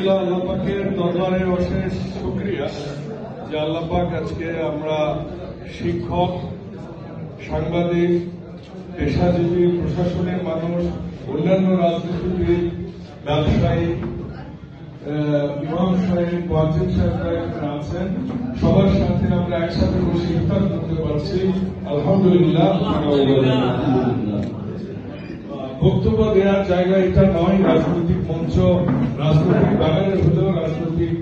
আল্লাহ পাকের দরবারে অশেষ শুকরিয়া যে আল্লাহ পাক আজকে আমরা শিক্ষক, সাংবাদিক, পেশাজীবী, প্রশাসনের মানুষ, অন্যান্য রাজনীতিবিদ, ব্যবসায়ী, ইমাম সাহেব, ওয়াজিব সাহেবরা এখানে আছেন, সবার সাথে আমরা একসাথে বসে ইফতার করতে পারছি। আলহামদুলিল্লাহ। বক্তব্য দেওয়ার জায়গা এটা নয়, রাজনৈতিক মঞ্চ, রাজনৈতিক ব্যানারের হলেও রাজনৈতিক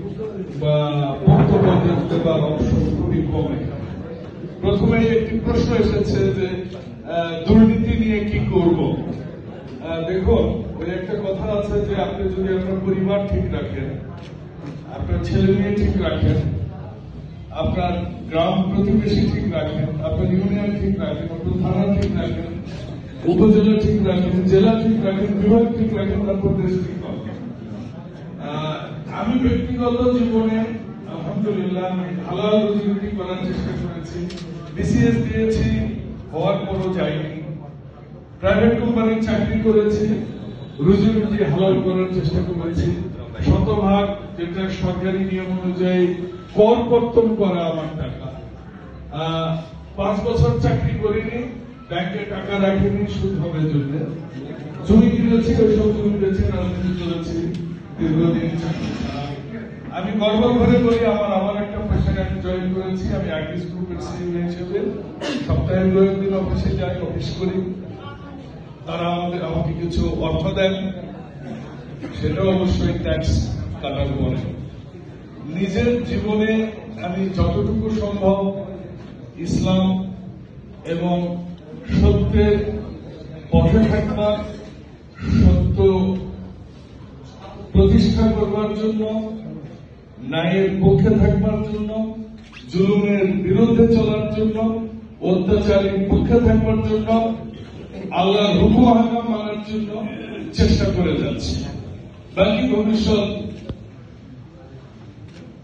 বক্তব্য দিতে বা অংশ খুবই কম। প্রথমে একটি প্রশ্ন এসেছে যে দুর্নীতি নিয়ে কি করব। দেখুন, ওই একটা কথা আছে যে আপনি যদি আপনার পরিবার ঠিক রাখেন, আপনার ছেলে মেয়ে ঠিক রাখেন, আপনার গ্রাম প্রতিবেশী ঠিক রাখেন, আপনার ইউনিয়ন ঠিক রাখেন, আপনার থানা ঠিক রাখেন, উপজেলা ঠিক রাখেন, জেলা ঠিক রাখেন, বিভাগ ঠিক রাখেন, তারপর দেশ ঠিক রাখেন। আমি ব্যক্তিগত জীবনে আলহামদুলিল্লাহ আমি হালাল রুজি করার চেষ্টা করেছি। বিসিএস দিয়েছি, হওয়ার পরও যাইনি। প্রাইভেট কোম্পানির চাকরি করেছি, রুজি হালাল করার চেষ্টা করেছি। শতভাগ যেটা সরকারি নিয়ম অনুযায়ী কর কর্তন করা আমার টাকা। 5 বছর চাকরি করিনি, ব্যাংকে টাকা রাখিনি সুদ হবে জন্য। জমি কিনেছি, ওইসব জমি বেছে রাজনীতি করেছি দীর্ঘদিন। আমি গর্ব করে বলি আমার একটা পেশায় আমি জয়েন করেছি। আমি আর্টিস্ট গ্রুপের সিইও হিসেবে সপ্তাহে 2 দিন অফিসে যাই, অফিস করি। তারা আমাকে কিছু অর্থ দেন, সেটা অবশ্যই ট্যাক্স কাটার পরে। নিজের জীবনে আমি যতটুকু সম্ভব ইসলাম এবং সত্যের পথে থাকবার, সত্য প্রতিষ্ঠা করবার জন্য, ন্যায়ের পক্ষে থাকবার জন্য, জুলুমের বিরুদ্ধে চলার জন্য, অত্যাচারীর পক্ষে থাকবার জন্য, আল্লাহর হুকুম আহকাম মানার জন্য চেষ্টা করে যাচ্ছি। বাকি ভবিষ্যৎ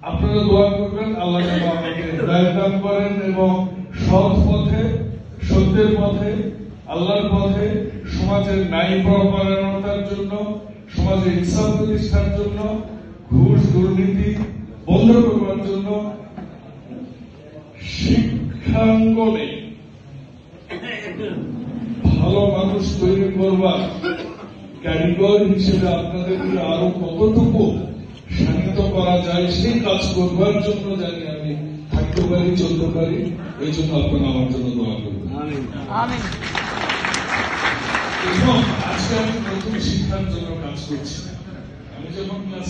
আপনারা দোয়া করবেন, আল্লাহ আমাকে হিদায়াত দান করেন এবং সৎ পথে, সত্যের পথে, আল্লাহর পথে, সমাজের ন্যায় পরায়ণতার জন্য, সমাজে ইনসাফ প্রতিষ্ঠার জন্য, ঘুষ দুর্নীতি বন্ধ করবার জন্য, শিক্ষাঙ্গনে ভালো মানুষ তৈরি করবার কারিগর হিসেবে আপনাদেরকে আরো কতটুকু শানিত করা যায় সেই কাজ করবার জন্য জানি আমি থাকতে পারি, চলতে পারি। এই জন্য আপনারা আমার জন্য দোয়া করবেন। আজকে আমি নতুন শিক্ষার জন্য কাজ করছি। আমি যখন ক্লাস